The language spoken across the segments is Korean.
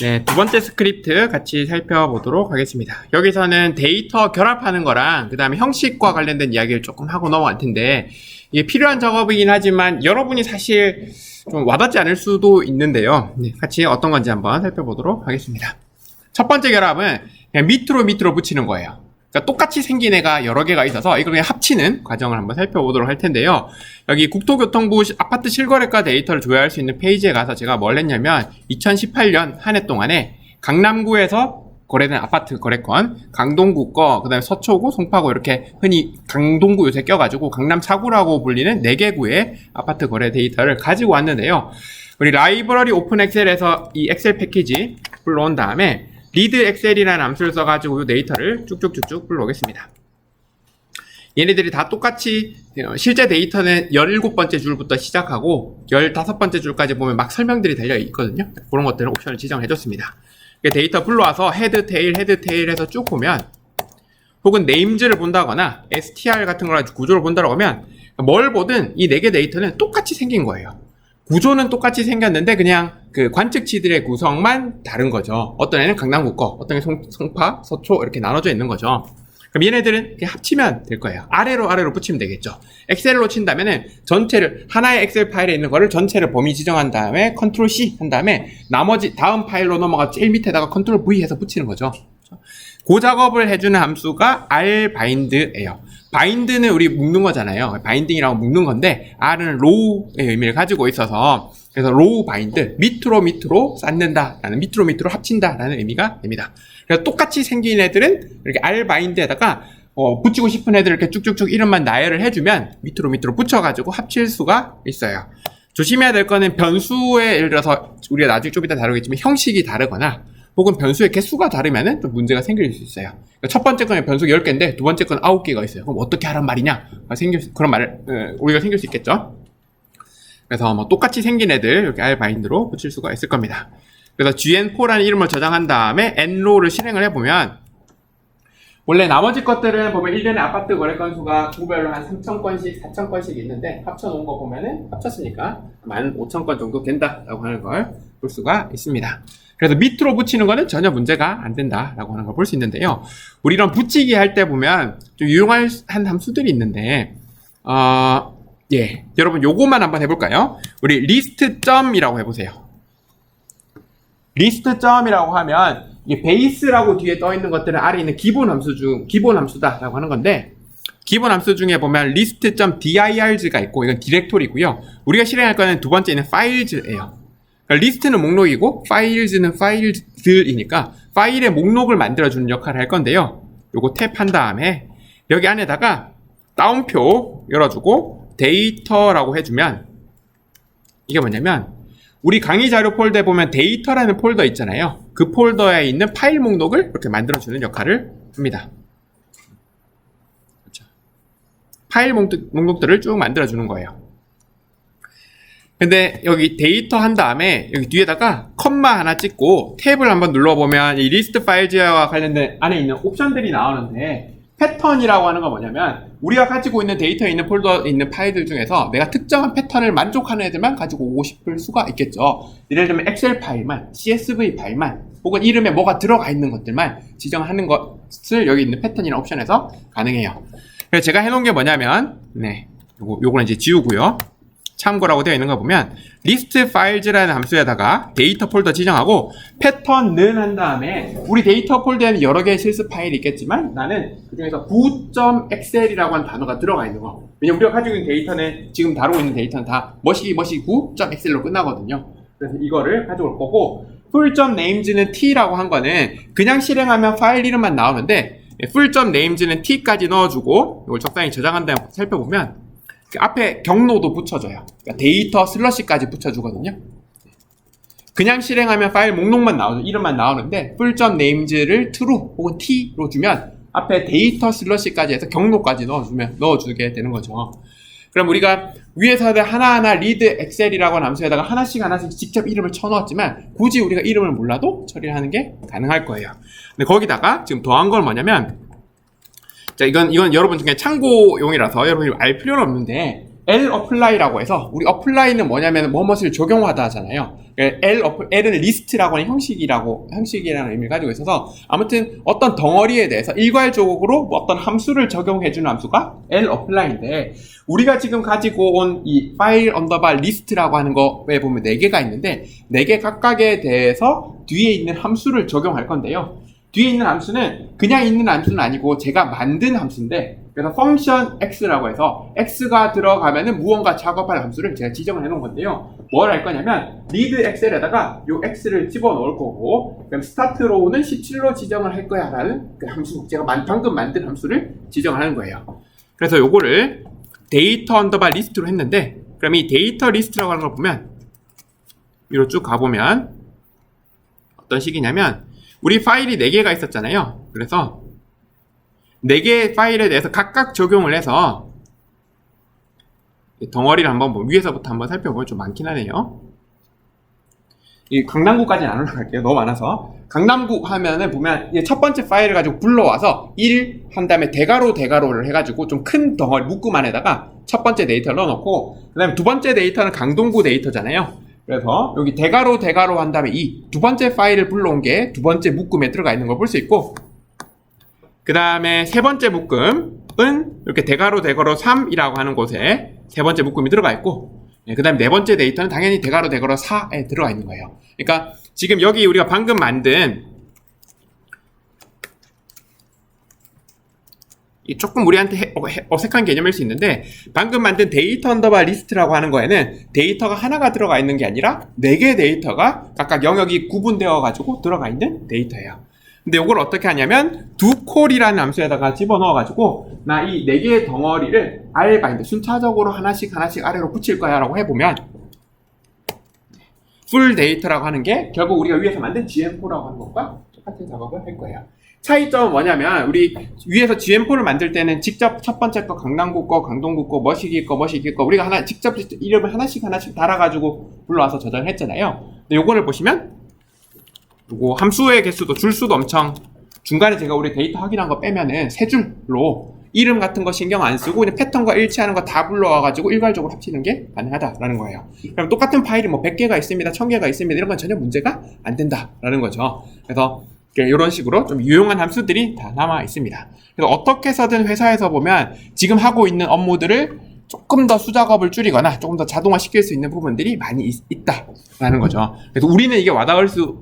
네, 두 번째 스크립트 같이 살펴보도록 하겠습니다. 여기서는 데이터 결합하는 거랑 그 다음에 형식과 관련된 이야기를 조금 하고 넘어갈 텐데, 이게 필요한 작업이긴 하지만 여러분이 사실 좀 와닿지 않을 수도 있는데요. 네, 같이 어떤 건지 한번 살펴보도록 하겠습니다. 첫 번째 결합은 그냥 밑으로 붙이는 거예요. 그러니까 똑같이 생긴 애가 여러 개가 있어서 이걸 그냥 합치는 과정을 한번 살펴보도록 할 텐데요. 여기 국토교통부 아파트 실거래가 데이터를 조회할 수 있는 페이지에 가서 제가 뭘 했냐면 2018년 한 해 동안에 강남구에서 거래된 아파트 거래건, 강동구 거, 그 다음에 서초구, 송파구 이렇게 흔히 강동구 요새 껴가지고 강남 4구라고 불리는 4개 구의 아파트 거래 데이터를 가지고 왔는데요. 우리 라이브러리 오픈 엑셀에서 이 엑셀 패키지 불러온 다음에 리드 엑셀이라는 함수를 써가지고 이 데이터를 쭉쭉쭉쭉 불러오겠습니다. 얘네들이 다 똑같이 실제 데이터는 17번째 줄부터 시작하고 15번째 줄까지 보면 막 설명들이 달려 있거든요. 그런 것들은 옵션을 지정을 해줬습니다. 데이터 불러와서 헤드, 테일 해서 쭉 보면, 혹은 네임즈를 본다거나 str 같은 걸 가지고 구조를 본다고 하면 뭘 보든 이 4개 데이터는 똑같이 생긴 거예요. 구조는 똑같이 생겼는데 그냥 그 관측치들의 구성만 다른 거죠. 어떤 애는 강남구 거, 어떤 애는 송파, 서초 이렇게 나눠져 있는 거죠. 그럼 얘네들은 그냥 합치면 될 거예요. 아래로 붙이면 되겠죠. 엑셀로 친다면은 전체를, 하나의 엑셀 파일에 있는 거를 전체를 범위 지정한 다음에 컨트롤 C 한 다음에 나머지 다음 파일로 넘어가 제일 밑에다가 컨트롤 V 해서 붙이는 거죠. 그 작업을 해주는 함수가 rbind예요. 바인드는 우리 묶는 거잖아요. 바인딩이라고 묶는 건데 R은 row의 의미를 가지고 있어서, 그래서 row bind, 밑으로 쌓는다라는, 밑으로 합친다라는 의미가 됩니다. 그래서 똑같이 생긴 애들은 이렇게 rbind에다가 붙이고 싶은 애들 이렇게 쭉쭉쭉 이름만 나열을 해주면 밑으로 붙여가지고 합칠 수가 있어요. 조심해야 될 거는 변수에, 예를 들어서 우리가 나중에 좀 이따 다루겠지만 형식이 다르거나 혹은 변수의 개수가 다르면은 좀 문제가 생길 수 있어요. 그러니까 첫 번째 거는 변수가 10개인데 두 번째 거는 9개가 있어요. 그럼 어떻게 하란 말이냐? 그런 말을, 우리가 생길 수 있겠죠. 그래서 뭐 똑같이 생긴 애들 이렇게 rbind로 붙일 수가 있을 겁니다. 그래서 gn4라는 이름을 저장한 다음에 nrow를 실행을 해보면, 원래 나머지 것들은 보면 1년에 아파트 거래 건수가 구별로 한 3,000건씩, 4,000건씩 있는데 합쳐놓은 거 보면은 합쳤으니까 15,000건 정도 된다라고 하는 걸 볼 수가 있습니다. 그래서 밑으로 붙이는 거는 전혀 문제가 안 된다라고 하는 걸 볼 수 있는데요. 우리 이런 붙이기 할 때 보면 좀 유용한 함수들이 있는데, 여러분 요거만 한번 해볼까요? 우리 리스트점이라고 해보세요. 리스트점이라고 하면 이게 베이스라고 뒤에 떠 있는 것들은 아래 있는 기본 함수다라고 하는 건데, 기본 함수 중에 보면 list.dirs가 있고, 이건 디렉토리고요. 우리가 실행할 거는 두 번째는 files예요. 그러니까 리스트는 목록이고 files는 파일들이니까 파일의 목록을 만들어주는 역할을 할 건데요. 요거 탭한 다음에 여기 안에다가 다운표 열어주고 데이터라고 해주면, 이게 뭐냐면 우리 강의 자료 폴더에 보면 데이터라는 폴더 있잖아요. 그 폴더에 있는 파일 목록을 이렇게 만들어주는 역할을 합니다. 그렇죠. 파일 목록들을 쭉 만들어주는 거예요. 근데 여기 데이터 한 다음에 여기 뒤에다가 컴마 하나 찍고 탭을 한번 눌러보면 이 리스트 파일즈와 관련된 안에 있는 옵션들이 나오는데, 패턴이라고 하는 건 뭐냐면 우리가 가지고 있는 데이터에 있는 폴더에 있는 파일들 중에서 내가 특정한 패턴을 만족하는 애들만 가지고 오고 싶을 수가 있겠죠. 예를 들면 엑셀 파일만, CSV 파일만, 혹은 이름에 뭐가 들어가 있는 것들만 지정하는 것을 여기 있는 패턴이라는 옵션에서 가능해요. 그래서 제가 해놓은 게 뭐냐면, 요거는 이제 지우고요. 참고라고 되어 있는 거 보면 list files라는 함수에다가 데이터 폴더 지정하고 패턴은 한 다음에, 우리 데이터 폴더에는 여러 개의 실습 파일이 있겠지만 나는 그 중에서 9.excel이라고 하는 단어가 들어가 있는 거. 왜냐면 우리가 가지고 있는 데이터는, 지금 다루고 있는 데이터는 다 머시기 9.excel로 끝나거든요. 그래서 이거를 가지고 올 거고, full.names는 t라고 한 거는 그냥 실행하면 파일 이름만 나오는데, full.names는 t까지 넣어주고 이걸 적당히 저장한 다음에 살펴보면 그 앞에 경로도 붙여줘요. 그러니까 데이터 슬러시까지 붙여주거든요. 그냥 실행하면 파일 목록만 나오죠. 이름만 나오는데 full.names를 true 혹은 t로 주면 앞에 데이터 슬러시까지 해서 경로까지 넣어주게 되는 거죠. 그럼 우리가 위에서 하나하나 read excel이라고 하는 함수에다가 하나씩 직접 이름을 쳐넣었지만 굳이 우리가 이름을 몰라도 처리를 하는 게 가능할 거예요. 근데 거기다가 지금 더한 건 뭐냐면, 자, 이건 여러분 중에 참고용이라서 여러분이 알 필요는 없는데, lapply라고 해서 우리 apply는 뭐냐면 뭐뭇을 적용하다 하잖아요. L은 리스트라고 하는 형식이라는 의미를 가지고 있어서 아무튼 어떤 덩어리에 대해서 일괄적으로 뭐 어떤 함수를 적용해주는 함수가 lapply인데 우리가 지금 가지고 온 이 파일 언더바 리스트라고 하는 거에 보면 4개가 있는데 4개 각각에 대해서 뒤에 있는 함수를 적용할 건데요. 뒤에 있는 함수는 그냥 있는 함수는 아니고 제가 만든 함수인데 그래서 펑션 x라고 해서 x가 들어가면은 무언가 작업할 함수를 제가 지정을 해 놓은 건데요. 뭘 할 거냐면 read x에다가 요 x를 집어넣을 거고 그럼 start row는 17로 지정을 할 거야 라는 그 함수 제가 방금 만든 함수를 지정하는 거예요. 그래서 요거를 데이터 언더바 리스트로 했는데 그럼 이 데이터 리스트라고 하는 걸 보면 위로 쭉 가보면 어떤 식이냐면 우리 파일이 4개가 있었잖아요. 그래서 4개의 파일에 대해서 각각 적용을 해서 덩어리를 한번 위에서부터 한번 살펴보면 좀 많긴 하네요. 이 강남구까지는 안 올라갈게요. 너무 많아서. 강남구 하면은 보면 첫 번째 파일을 가지고 불러와서 1 한 다음에 대괄호를 해가지고 좀 큰 덩어리 묶음 안에다가 첫 번째 데이터를 넣어놓고 그 다음에 두 번째 데이터는 강동구 데이터잖아요. 그래서 여기 대괄호 한 다음에 2 두 번째 파일을 불러온 게 두 번째 묶음에 들어가 있는 걸 볼 수 있고 그 다음에 세 번째 묶음은 이렇게 대괄호 3이라고 하는 곳에 세 번째 묶음이 들어가 있고 그 다음에 네 번째 데이터는 당연히 대괄호 4에 들어가 있는 거예요. 그러니까 지금 여기 우리가 방금 만든 조금 우리한테 어색한 개념일 수 있는데 방금 만든 데이터 언더바 리스트라고 하는 거에는 데이터가 하나가 들어가 있는 게 아니라 4개의 데이터가 각각 영역이 구분되어 가지고 들어가 있는 데이터예요. 근데 이걸 어떻게 하냐면 doCall이라는 함수에다가 집어넣어 가지고 나 이 4개의 덩어리를 rbind 순차적으로 하나씩 아래로 붙일 거야 라고 해보면 full 데이터라고 하는 게 결국 우리가 위에서 만든 gm4라고 하는 것과 똑같은 작업을 할 거예요. 차이점은 뭐냐면 우리 위에서 gm4를 만들 때는 직접 첫 번째 거 강남구 거, 강동구 거, 머시기 거 우리가 직접 이름을 하나씩 달아가지고 불러와서 저장을 했잖아요. 근데 요거를 보시면 요거 함수의 개수도 줄수도 엄청 중간에 제가 우리 데이터 확인한 거 빼면은 세 줄로 이름 같은 거 신경 안 쓰고 그냥 패턴과 일치하는 거 다 불러와가지고 일괄적으로 합치는 게 가능하다라는 거예요. 그럼 똑같은 파일이 뭐 100개가 있습니다, 1000개가 있습니다 이런 건 전혀 문제가 안 된다라는 거죠. 그래서 이런 식으로 좀 유용한 함수들이 다 남아 있습니다. 그래서 어떻게 해서든 회사에서 보면 지금 하고 있는 업무들을 조금 더 수작업을 줄이거나 조금 더 자동화 시킬 수 있는 부분들이 많이 있다라는 거죠. 그래서 우리는 이게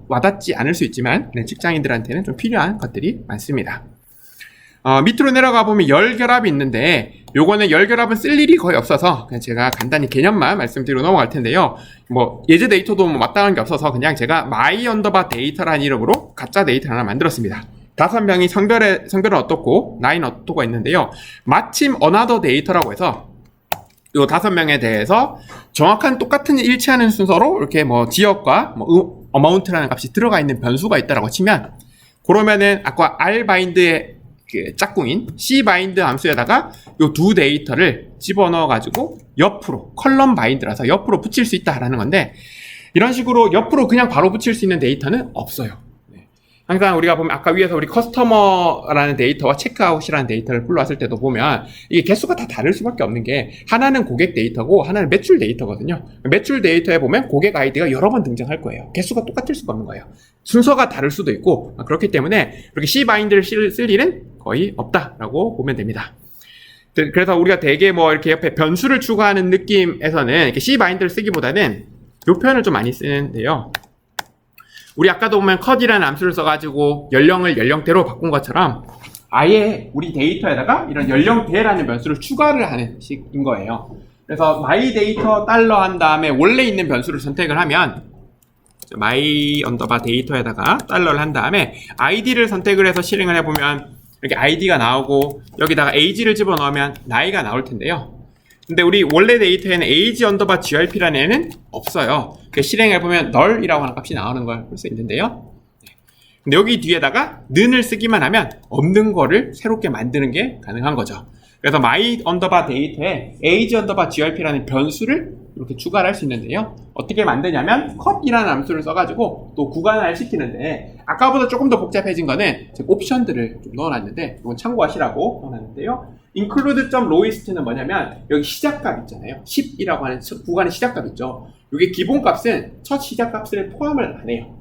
와닿지 않을 수 있지만 직장인들한테는 좀 필요한 것들이 많습니다. 밑으로 내려가 보면 열결합이 있는데 요거는 열결합은 쓸 일이 거의 없어서 그냥 제가 간단히 개념만 말씀드리고 넘어갈 텐데요. 뭐 예제 데이터도 마땅한 게 없어서 그냥 제가 my 언더바 데이터라는 이름으로 가짜 데이터 하나 만들었습니다. 5명이 성별은 어떻고 나이는 어떻고 있는데요. 마침 another 데이터라고 해서 요 5명에 대해서 정확한 똑같은 일치하는 순서로 이렇게 뭐 지역과 뭐 amount라는 값이 들어가 있는 변수가 있다라고 치면 그러면은 아까 rbind의 그 짝꿍인 cbind 함수에다가 요 두 데이터를 집어넣어 가지고 옆으로 컬럼 바인드라서 옆으로 붙일 수 있다라는 건데 이런 식으로 옆으로 그냥 바로 붙일 수 있는 데이터는 없어요. 항상 우리가 보면 아까 위에서 우리 커스터머라는 데이터와 체크아웃이라는 데이터를 불러왔을 때도 보면 이게 개수가 다 다를 수밖에 없는 게 하나는 고객 데이터고 하나는 매출 데이터거든요. 매출 데이터에 보면 고객 아이디가 여러 번 등장할 거예요. 개수가 똑같을 수가 없는 거예요. 순서가 다를 수도 있고 그렇기 때문에 이렇게 cbind를 쓸 일은 거의 없다라고 보면 됩니다. 그래서 우리가 되게 뭐 이렇게 옆에 변수를 추가하는 느낌에서는 이렇게 cbind를 쓰기보다는 이 표현을 좀 많이 쓰는데요. 우리 아까도 보면 컷이라는 함수를 써가지고 연령을 연령대로 바꾼 것처럼 아예 우리 데이터에다가 이런 연령대라는 변수를 추가를 하는 식인 거예요. 그래서 my 데이터 달러 한 다음에 원래 있는 변수를 선택을 하면 my 언더바 데이터에다가 달러를 한 다음에 id를 선택을 해서 실행을 해보면 이렇게 id가 나오고 여기다가 age를 집어넣으면 나이가 나올 텐데요. 근데 우리 원래 데이터에는 age 언더바 grp라는 애는 없어요. 실행해보면 null이라고 하는 값이 나오는 걸 볼 수 있는데요. 근데 여기 뒤에다가 는을 쓰기만 하면 없는 거를 새롭게 만드는 게 가능한 거죠. 그래서 my 언더바 데이터에 age 언더바 grp라는 변수를 이렇게 추가를 할 수 있는데요. 어떻게 만드냐면 컷이라는 함수를 써가지고 또 구간화를 시키는데, 아까보다 조금 더 복잡해진 거는 제가 옵션들을 좀 넣어놨는데 이건 참고하시라고 넣어놨는데요. include.lowest는 뭐냐면 여기 시작값 있잖아요. 10이라고 하는 구간의 시작값 있죠. 이게 기본값은 첫 시작값을 포함을 안 해요.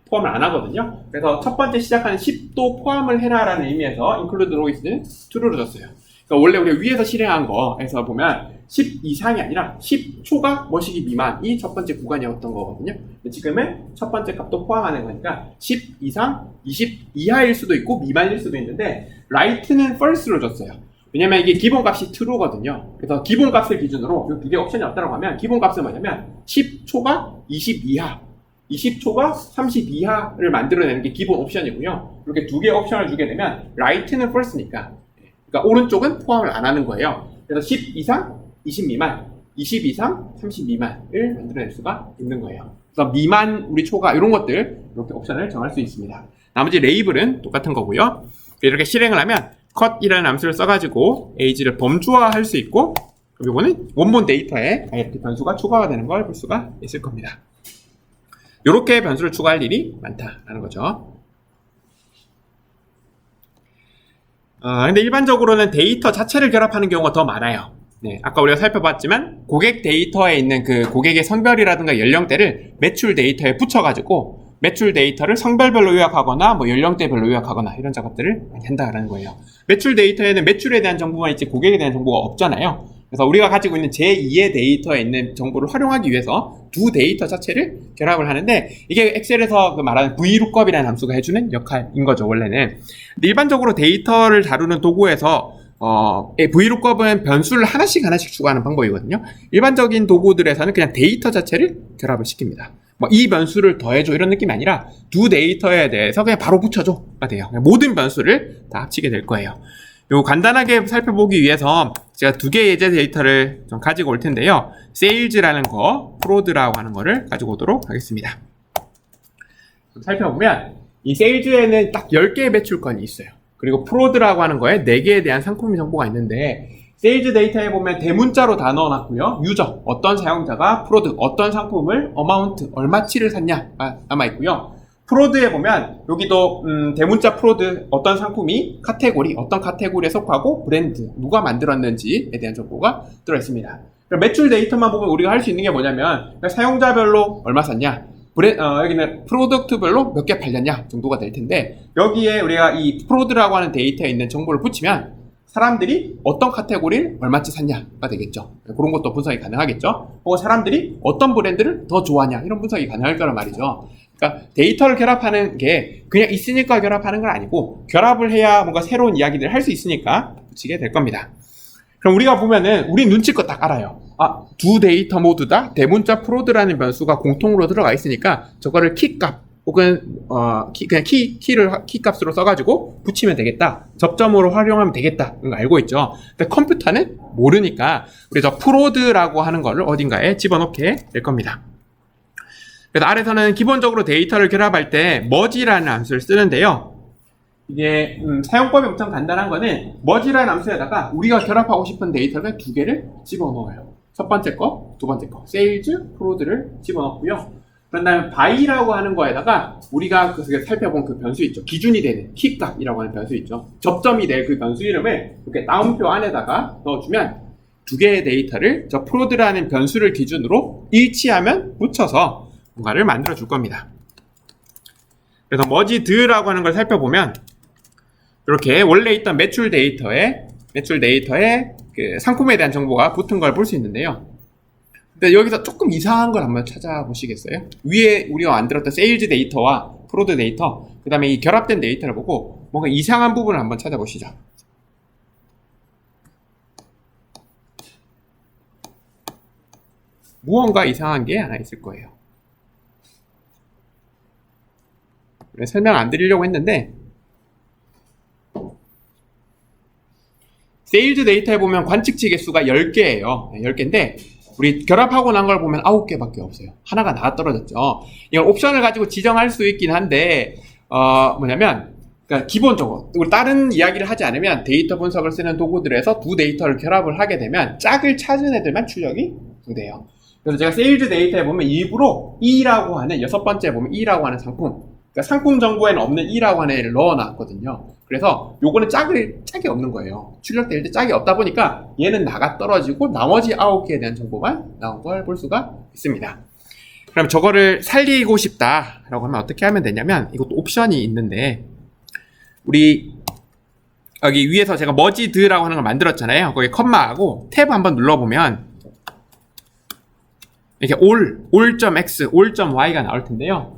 포함을 안 하거든요. 그래서 첫 번째 시작하는 10도 포함을 해라라는 의미에서 include lowest는 true를 줬어요. 그러니까 원래 우리가 위에서 실행한 거에서 보면 10 이상이 아니라 10초가 뭐시기 미만이 첫 번째 구간이었던 거거든요. 근데 지금은 첫 번째 값도 포함하는 거니까 10 이상, 20 이하일 수도 있고 미만일 수도 있는데 right는 false로 줬어요. 왜냐면 이게 기본값이 true거든요. 그래서 기본값을 기준으로 이 비례 옵션이 없다고 하면 기본값은 뭐냐면 10초가 20 이하, 20초가 30 이하를 만들어내는 게 기본 옵션이고요. 이렇게 두 개의 옵션을 주게 되면 right는 false니까, 그러니까 오른쪽은 포함을 안 하는 거예요. 그래서 10 이상, 20 미만, 20 이상, 30 미만을 만들어낼 수가 있는 거예요. 그래서 미만, 우리 초과 이런 것들 이렇게 옵션을 정할 수 있습니다. 나머지 레이블은 똑같은 거고요. 이렇게 실행을 하면 cut이라는 함수를 써가지고 age를 범주화할 수 있고, 이거는 원본 데이터에 이렇게 변수가 추가가 되는 걸 볼 수가 있을 겁니다. 이렇게 변수를 추가할 일이 많다라는 거죠. 근데 일반적으로는 데이터 자체를 결합하는 경우가 더 많아요. 네, 아까 우리가 살펴봤지만 고객 데이터에 있는 그 고객의 성별이라든가 연령대를 매출 데이터에 붙여가지고 매출 데이터를 성별별로 요약하거나 뭐 연령대별로 요약하거나 이런 작업들을 많이 한다라는 거예요. 매출 데이터에는 매출에 대한 정보만 있지 고객에 대한 정보가 없잖아요. 그래서 우리가 가지고 있는 제2의 데이터에 있는 정보를 활용하기 위해서 두 데이터 자체를 결합을 하는데, 이게 엑셀에서 그 말하는 VLOOKUP이라는 함수가 해주는 역할인 거죠, 원래는. 근데 일반적으로 데이터를 다루는 도구에서 VLOOKUP은 변수를 하나씩 추가하는 방법이거든요. 일반적인 도구들에서는 그냥 데이터 자체를 결합을 시킵니다. 뭐 이 변수를 더해줘 이런 느낌이 아니라 두 데이터에 대해서 그냥 바로 붙여줘가 돼요. 모든 변수를 다 합치게 될 거예요. 요 간단하게 살펴보기 위해서 제가 두 개의 예제 데이터를 좀 가지고 올 텐데요. sales라는 거, fraud라고 하는 거를 가지고 오도록 하겠습니다. 살펴보면 이 sales에는 딱 10개의 매출권이 있어요. 그리고 fraud라고 하는 거에 4개에 대한 상품 정보가 있는데, 세일즈 데이터에 보면 대문자로 다 넣어놨고요. 유저, 어떤 사용자가 프로드, 어떤 상품을 어마운트, 얼마치를 샀냐가 남아있고요. 프로드에 보면 여기도 대문자 프로드, 어떤 상품이 카테고리, 어떤 카테고리에 속하고 브랜드, 누가 만들었는지에 대한 정보가 들어있습니다. 매출 데이터만 보면 우리가 할 수 있는 게 뭐냐면 사용자별로 얼마 샀냐, 여기는 프로덕트별로 몇 개 팔렸냐 정도가 될 텐데, 여기에 우리가 이 프로드라고 하는 데이터에 있는 정보를 붙이면 사람들이 어떤 카테고리를 얼마치 샀냐가 되겠죠. 그런 것도 분석이 가능하겠죠. 혹은 사람들이 어떤 브랜드를 더 좋아하냐 이런 분석이 가능할 거란 말이죠. 그러니까 데이터를 결합하는 게 그냥 있으니까 결합하는 건 아니고, 결합을 해야 뭔가 새로운 이야기들을 할 수 있으니까 붙이게 될 겁니다. 그럼 우리가 보면은 우리 눈치껏 딱 알아요. 두 데이터 모두 다 대문자 프로드라는 변수가 공통으로 들어가 있으니까 저거를 키값 혹은 그냥 키 값으로 써가지고 붙이면 되겠다, 접점으로 활용하면 되겠다 이런 거 알고 있죠. 근데 컴퓨터는 모르니까 우리 저 프로드라고 하는 거를 어딘가에 집어넣게 될 겁니다. 그래서 아래서는 기본적으로 데이터를 결합할 때 merge라는 함수를 쓰는데요. 이게 사용법이 엄청 간단한 거는 merge라는 함수에다가 우리가 결합하고 싶은 데이터를 두 개를 집어넣어요. 첫 번째 거, 두 번째 거, sales, fraud를 집어넣고요. 그런 다음에 by라고 하는 거에다가 우리가 살펴본 그 변수 있죠. 기준이 되는 키값이라고 하는 변수 있죠. 접점이 될 그 변수 이름을 이렇게 다운표 안에다가 넣어주면 두 개의 데이터를 저 프로드라는 변수를 기준으로 일치하면 붙여서 뭔가를 만들어 줄 겁니다. 그래서 merged라고 하는 걸 살펴보면 이렇게 원래 있던 매출 데이터에 그 상품에 대한 정보가 붙은 걸 볼 수 있는데요. 근데 여기서 조금 이상한 걸 한번 찾아보시겠어요? 위에 우리가 만들었던 세일즈 데이터와 프로드 데이터, 그 다음에 이 결합된 데이터를 보고 뭔가 이상한 부분을 한번 찾아보시죠. 무언가 이상한 게 하나 있을 거예요. 설명 안 드리려고 했는데, 세일즈 데이터에 보면 관측치 개수가 10개예요. 10개인데 우리 결합하고 난 걸 보면 9개밖에 없어요. 하나가 나가 떨어졌죠. 이건 옵션을 가지고 지정할 수 있긴 한데 그러니까 기본적으로 우리 다른 이야기를 하지 않으면 데이터 분석을 쓰는 도구들에서 두 데이터를 결합을 하게 되면 짝을 찾은 애들만 출력이 돼요. 그래서 제가 세일즈 데이터에 보면 일부러 E라고 하는 여섯 번째 보면 E라고 하는 상품, 그러니까 상품 정보에는 없는 E라고 하는 애를 넣어놨거든요. 그래서 요거는 짝이 없는 거예요. 출력될 때 짝이 없다 보니까 얘는 나가 떨어지고 나머지 9개에 대한 정보만 나온 걸 볼 수가 있습니다. 그럼 저거를 살리고 싶다라고 하면 어떻게 하면 되냐면, 이것도 옵션이 있는데, 우리 여기 위에서 제가 머지드라고 하는 걸 만들었잖아요. 거기 컴마하고 탭 한번 눌러보면 이렇게 all.x, all.y가 나올 텐데요.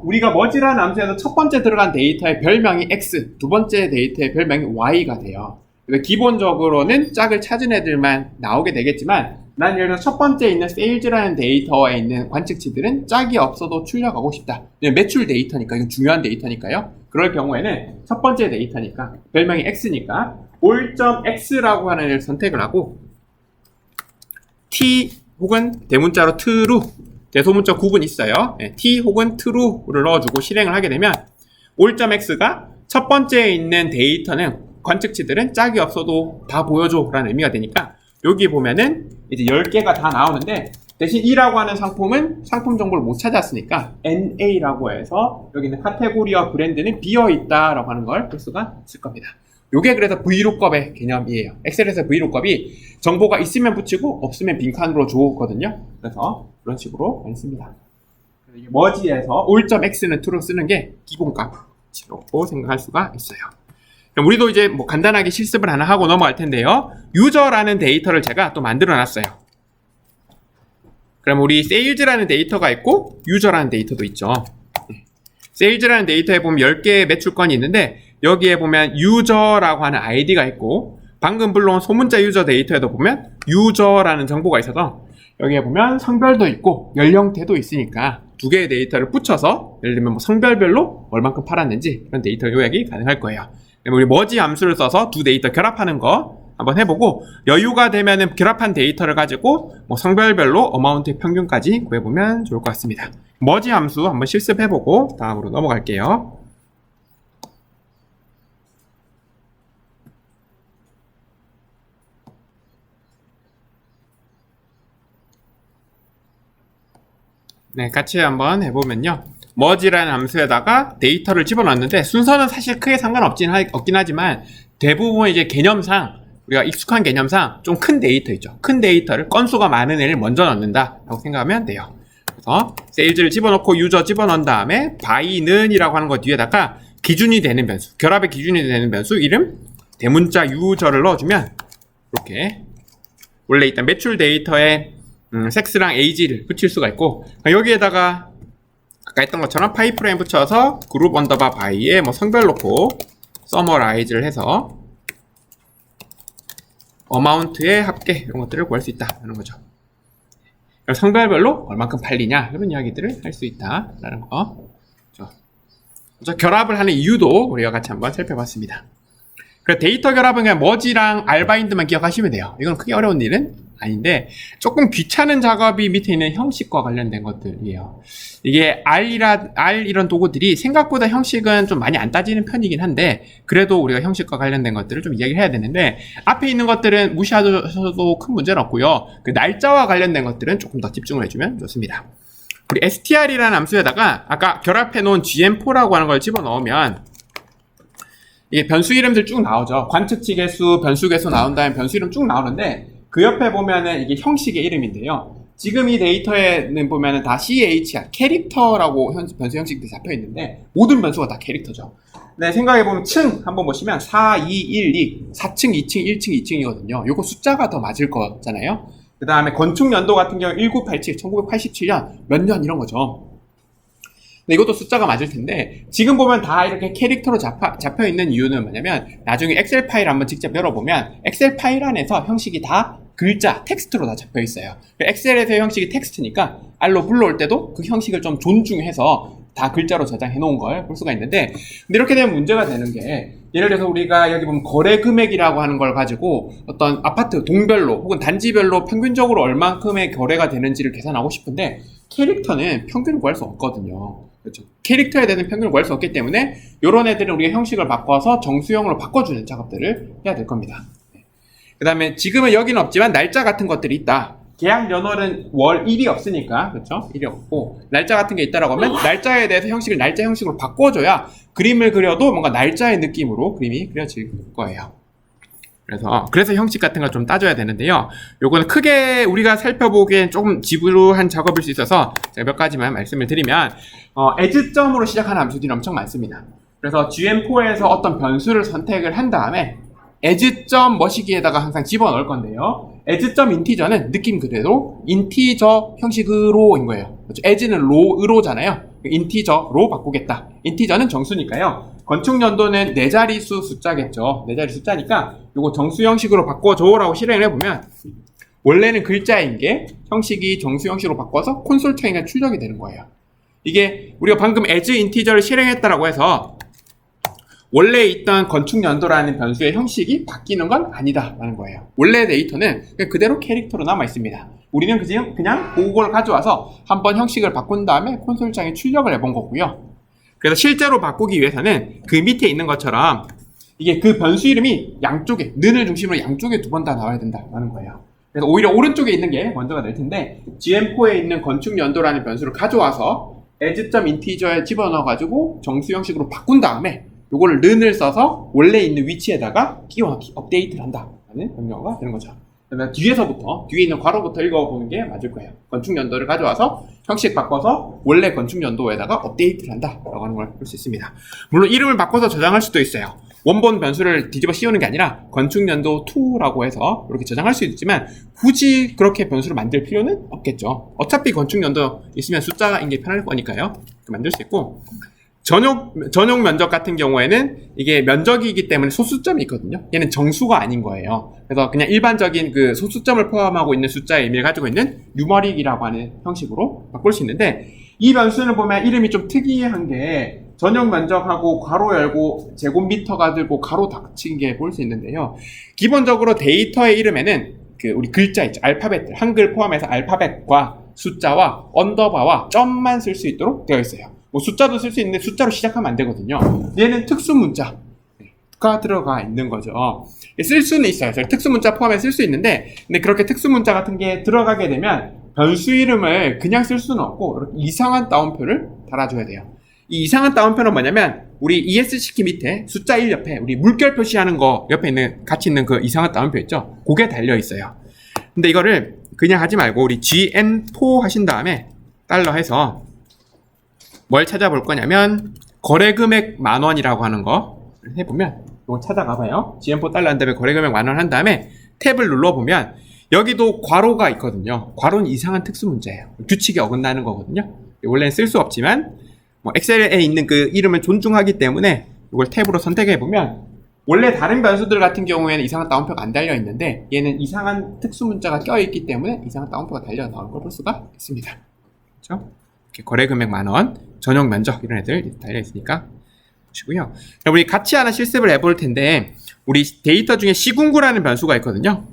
우리가 머지라는 함수에서 첫 번째 들어간 데이터의 별명이 x, 두 번째 데이터의 별명이 y가 돼요. 그래서 기본적으로는 짝을 찾은 애들만 나오게 되겠지만, 난 예를 들어 첫 번째 있는 세일즈라는 데이터에 있는 관측치들은 짝이 없어도 출력하고 싶다. 매출 데이터니까, 이건 중요한 데이터니까요. 그럴 경우에는 첫 번째 데이터니까, 별명이 x니까 all.x라고 하는 애를 선택을 하고, t 혹은 대문자로 true, 대소문자 구분 있어요. t 혹은 true를 넣어주고 실행을 하게 되면 all.x가 첫 번째에 있는 데이터는 관측치들은 짝이 없어도 다 보여줘 라는 의미가 되니까, 여기 보면은 이제 10개가 다 나오는데, 대신 E라고 하는 상품은 상품 정보를 못 찾았으니까 NA라고 해서 여기 있는 카테고리와 브랜드는 비어있다 라고 하는 걸 볼 수가 있을 겁니다. 요게 그래서 VLOOKUP의 개념이에요. 엑셀에서 VLOOKUP이 정보가 있으면 붙이고 없으면 빈칸으로 줬거든요. 그래서 그런 식으로 많이 씁니다. 머지에서 all.x는 true 쓰는 게 기본값이라고 생각할 수가 있어요. 그럼 우리도 이제 뭐 간단하게 실습을 하나 하고 넘어갈 텐데요. 유저라는 데이터를 제가 또 만들어 놨어요. 그럼 우리 세일즈라는 데이터가 있고 유저라는 데이터도 있죠. 세일즈라는 데이터에 보면 10개의 매출건이 있는데, 여기에 보면 유저라고 하는 아이디가 있고, 방금 불러온 소문자 유저 데이터에도 보면 유저라는 정보가 있어서 여기에 보면 성별도 있고 연령대도 있으니까 두 개의 데이터를 붙여서 예를 들면 뭐 성별별로 얼만큼 팔았는지 그런 데이터 요약이 가능할 거예요. 우리 머지 함수를 써서 두 데이터 결합하는 거 한번 해보고, 여유가 되면은 결합한 데이터를 가지고 뭐 성별별로 어마운트의 평균까지 구해보면 좋을 것 같습니다. 머지 함수 한번 실습해보고 다음으로 넘어갈게요. 네, 같이 한번 해보면요. 머지라는 함수에다가 데이터를 집어넣었는데, 순서는 사실 크게 상관없긴 하지만 대부분 이제 개념상, 우리가 익숙한 개념상 좀 큰 데이터 있죠. 큰 데이터를 건수가 많은 애를 먼저 넣는다 라고 생각하면 돼요. 그래서 세일즈를 집어넣고 유저 집어넣은 다음에 by는 이라고 하는 것 뒤에다가 기준이 되는 변수, 결합의 기준이 되는 변수 이름 대문자 유저를 넣어주면 이렇게 원래 일단 매출 데이터에 섹스랑 에이지를 붙일 수가 있고, 여기에다가 아까 했던 것처럼 파이프라인 붙여서 그룹 언더바 바이에 뭐 성별 놓고 서머라이즈를 해서 어마운트의 합계 이런 것들을 구할 수 있다 라는 거죠. 성별별로 얼만큼 팔리냐 이런 이야기들을 할 수 있다 라는 거. 그래서 결합을 하는 이유도 우리가 같이 한번 살펴봤습니다. 그래서 데이터 결합은 그냥 머지랑 알바인드만 기억하시면 돼요. 이건 크게 어려운 일은 아닌데, 조금 귀찮은 작업이 밑에 있는 형식과 관련된 것들이에요. 이게 R 이런 도구들이 생각보다 형식은 좀 많이 안 따지는 편이긴 한데, 그래도 우리가 형식과 관련된 것들을 좀 이야기를 해야 되는데, 앞에 있는 것들은 무시하셔도 큰 문제는 없고요. 그 날짜와 관련된 것들은 조금 더 집중을 해주면 좋습니다. 우리 str이라는 함수에다가 아까 결합해 놓은 gm4라고 하는 걸 집어넣으면 이게 변수 이름들 쭉 나오죠. 관측치 개수, 변수 개수 나온 다음에 변수 이름 쭉 나오는데, 그 옆에 보면은 이게 형식의 이름인데요. 지금 이 데이터에는 보면은 다 CHR, 캐릭터라고 변수 형식들이 잡혀 있는데, 모든 변수가 다 캐릭터죠. 네, 생각해보면 층 한번 보시면 4, 2, 1, 2, 4층, 2층, 1층, 2층이거든요. 요거 숫자가 더 맞을 거잖아요. 그 다음에 건축 연도 같은 경우 1987, 1987년, 몇 년 이런 거죠. 근데 이것도 숫자가 맞을 텐데, 지금 보면 다 이렇게 캐릭터로 잡혀 있는 이유는 뭐냐면, 나중에 엑셀 파일 한번 직접 열어보면 엑셀 파일 안에서 형식이 다 글자, 텍스트로 다 잡혀 있어요. 엑셀에서의 형식이 텍스트니까 R로 불러올 때도 그 형식을 좀 존중해서 다 글자로 저장해 놓은 걸 볼 수가 있는데, 근데 이렇게 되면 문제가 되는 게, 예를 들어서 우리가 여기 보면 거래 금액이라고 하는 걸 가지고 어떤 아파트 동별로 혹은 단지별로 평균적으로 얼만큼의 거래가 되는지를 계산하고 싶은데, 캐릭터는 평균을 구할 수 없거든요. 그렇죠. 캐릭터에 대한 평균을 구할 수 없기 때문에 이런 애들은 우리가 형식을 바꿔서 정수형으로 바꿔주는 작업들을 해야 될 겁니다. 그 다음에 지금은 여기는 없지만 날짜 같은 것들이 있다. 계약 연월은 월 1이 없으니까, 그렇죠? 1이 없고 날짜 같은 게 있다라고 하면 날짜에 대해서 형식을 날짜 형식으로 바꿔줘야 그림을 그려도 뭔가 날짜의 느낌으로 그림이 그려질 거예요. 그래서 형식 같은 걸 좀 따져야 되는데요. 요거는 크게 우리가 살펴보기엔 조금 지루한 작업일 수 있어서 제가 몇 가지만 말씀을 드리면, as점으로 시작하는 함수들이 엄청 많습니다. 그래서 GM4에서 어떤 변수를 선택을 한 다음에 as점 머시기에다가 항상 집어넣을 건데요. as점 인티저는 느낌 그대로 인티저 형식으로인 거예요. 그렇죠? as는 로으로잖아요. 인티저로 바꾸겠다. 인티저는 정수니까요. 건축 연도는 4자릿수 숫자겠죠. 4자리 숫자니까 요거 정수 형식으로 바꿔줘라고 실행을 해보면 원래는 글자인 게 형식이 정수 형식으로 바꿔서 콘솔 창에 출력이 되는 거예요. 이게 우리가 방금 as 인티저를 실행했다라고 해서 원래 있던 건축 연도라는 변수의 형식이 바뀌는 건 아니다라는 거예요. 원래 데이터는 그대로 캐릭터로 남아 있습니다. 우리는 그냥 그걸 가져와서 한번 형식을 바꾼 다음에 콘솔장에 출력을 해본 거고요. 그래서 실제로 바꾸기 위해서는 그 밑에 있는 것처럼 이게 그 변수 이름이 양쪽에, 는을 중심으로 양쪽에 2번 다 나와야 된다라는 거예요. 그래서 오히려 오른쪽에 있는 게 먼저가 될 텐데 GM4에 있는 건축 연도라는 변수를 가져와서 as.integer에 집어넣어가지고 정수 형식으로 바꾼 다음에 요거를 는을 써서 원래 있는 위치에다가 끼워넣기, 업데이트를 한다라는 명령어가 되는 거죠. 그러면 뒤에 있는 괄호부터 읽어보는 게 맞을 거예요. 건축 연도를 가져와서 형식 바꿔서 원래 건축 연도에다가 업데이트를 한다라고 하는 걸 볼 수 있습니다. 물론 이름을 바꿔서 저장할 수도 있어요. 원본 변수를 뒤집어 씌우는 게 아니라 건축 연도 2라고 해서 이렇게 저장할 수 있지만 굳이 그렇게 변수를 만들 필요는 없겠죠. 어차피 건축 연도 있으면 숫자인 게 편할 거니까요. 만들 수 있고, 전용 면적 같은 경우에는 이게 면적이기 때문에 소수점이 있거든요. 얘는 정수가 아닌 거예요. 그래서 그냥 일반적인 그 소수점을 포함하고 있는 숫자의 의미를 가지고 있는 뉴머릭이라고 하는 형식으로 바꿀 수 있는데, 이 변수는 보면 이름이 좀 특이한 게 전용 면적하고 괄호 열고 제곱미터가 들고 괄호 닫힌 게 볼 수 있는데요. 기본적으로 데이터의 이름에는 그 우리 글자 있죠. 알파벳들, 한글 포함해서 알파벳과 숫자와 언더바와 점만 쓸 수 있도록 되어 있어요. 뭐 숫자도 쓸 수 있는데 숫자로 시작하면 안 되거든요. 얘는 특수 문자가 들어가 있는 거죠. 쓸 수는 있어요. 특수 문자 포함해 쓸 수 있는데, 근데 그렇게 특수 문자 같은 게 들어가게 되면 변수 이름을 그냥 쓸 수는 없고 이렇게 이상한 따옴표를 달아줘야 돼요. 이 이상한 따옴표는 뭐냐면 우리 ESC 키 밑에 숫자 1 옆에 우리 물결 표시하는 거 옆에 있는 같이 있는 그 이상한 따옴표 있죠? 그게 달려 있어요. 근데 이거를 그냥 하지 말고 우리 GN4 하신 다음에 달러 해서 뭘 찾아볼 거냐면 거래금액 10,000원이라고 하는 거 해보면 이거 찾아가봐요. GM4 달러 한 다음에 거래금액 10,000원 한 다음에 탭을 눌러보면 여기도 괄호가 있거든요. 괄호는 이상한 특수 문제예요. 규칙에 어긋나는 거거든요. 원래는 쓸 수 없지만 뭐 엑셀에 있는 그 이름을 존중하기 때문에 이걸 탭으로 선택해보면 원래 다른 변수들 같은 경우에는 이상한 따옴표가 안 달려 있는데 얘는 이상한 특수 문자가 껴있기 때문에 이상한 따옴표가 달려 나온 걸 볼 수가 있습니다. 그렇죠? 이렇게 거래금액 10,000원, 전용 면적 이런 애들 달려 있으니까 보시고요. 우리 같이 하나 실습을 해볼 텐데 우리 데이터 중에 시군구라는 변수가 있거든요.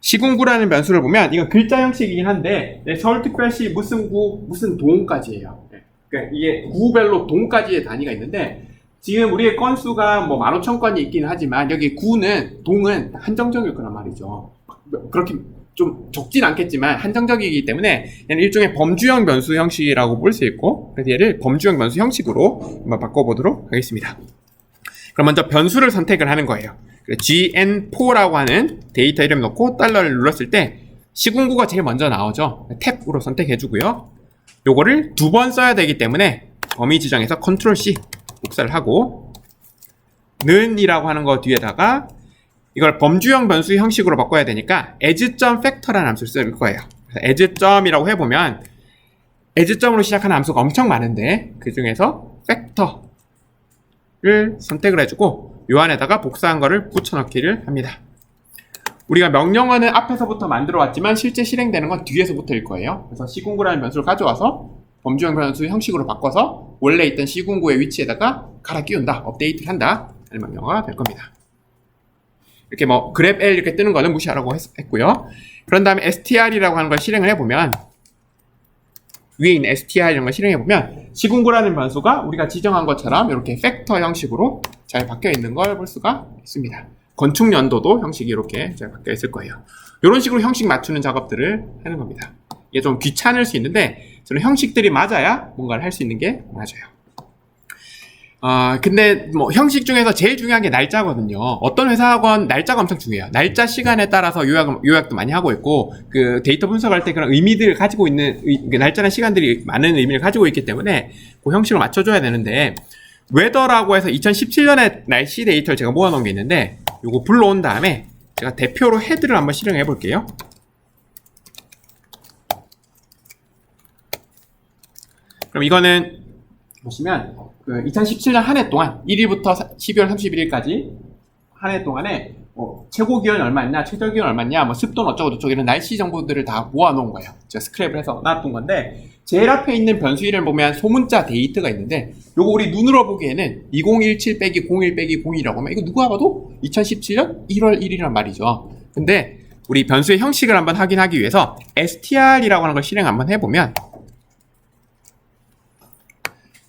시군구라는 변수를 보면 이건 글자 형식이긴 한데 서울특별시 무슨 구 무슨 동까지예요. 그러니까 이게 구별로 동까지의 단위가 있는데 지금 우리의 건수가 뭐 15,000건이 있긴 하지만 여기 구는 동은 한정적일 거란 말이죠. 그렇게 좀 적진 않겠지만 한정적이기 때문에 얘는 일종의 범주형 변수 형식이라고 볼 수 있고, 그래서 얘를 범주형 변수 형식으로 한번 바꿔보도록 하겠습니다. 그럼 먼저 변수를 선택을 하는 거예요. GN4라고 하는 데이터 이름 넣고 달러를 눌렀을 때 시군구가 제일 먼저 나오죠. 탭으로 선택해주고요. 요거를 2번 써야 되기 때문에 범위 지정해서 컨트롤 C 복사를 하고 는이라고 하는 거 뒤에다가 이걸 범주형 변수 형식으로 바꿔야 되니까 as.factor라는 함수를 쓸 거예요. 그래서 as.이라고 해보면 as.으로 시작하는 함수가 엄청 많은데 그 중에서 factor를 선택을 해주고 요 안에다가 복사한 거를 붙여넣기를 합니다. 우리가 명령어는 앞에서부터 만들어 왔지만 실제 실행되는 건 뒤에서부터일 거예요. 그래서 시군구라는 변수를 가져와서 범주형 변수 형식으로 바꿔서 원래 있던 시군구의 위치에다가 갈아 끼운다, 업데이트를 한다 하는 명령어가 될 겁니다. 이렇게 뭐 grep L 이렇게 뜨는 거는 무시하라고 했고요. 그런 다음에 str이라고 하는 걸 실행을 해보면 위에 있는 str 이런 걸 실행해보면 시군구라는 변수가 우리가 지정한 것처럼 이렇게 팩터 형식으로 잘 바뀌어 있는 걸 볼 수가 있습니다. 건축 연도도 형식이 이렇게 잘 바뀌어 있을 거예요. 이런 식으로 형식 맞추는 작업들을 하는 겁니다. 이게 좀 귀찮을 수 있는데 저는 형식들이 맞아야 뭔가를 할 수 있는 게 맞아요. 근데 뭐 형식 중에서 제일 중요한 게 날짜거든요. 어떤 회사건 날짜가 엄청 중요해요. 날짜 시간에 따라서 요약도 많이 하고 있고, 그 데이터 분석할 때 그런 의미들을 가지고 있는, 날짜나 시간들이 많은 의미를 가지고 있기 때문에 그 형식을 맞춰줘야 되는데, 웨더라고 해서 2017년에 날씨 데이터를 제가 모아놓은 게 있는데, 요거 불러온 다음에 제가 대표로 헤드를 한번 실행해 볼게요. 그럼 이거는 보시면 그 2017년 한 해 동안 1일부터 12월 31일까지 한 해 동안에 최고 기온이 얼마였냐, 최저 기온이 얼마냐, 뭐 습도는 어쩌고 저쩌고 이런 날씨 정보들을 다 모아놓은 거예요. 제가 스크랩을 해서 놔둔 건데, 제일 앞에 있는 변수 이름을 보면 소문자 데이트가 있는데, 요거 우리 눈으로 보기에는 2017-01-01-01이라고 하면 이거 누가 봐도 2017년 1월 1일이란 말이죠. 근데 우리 변수의 형식을 한번 확인하기 위해서 str이라고 하는 걸 실행 한번 해보면,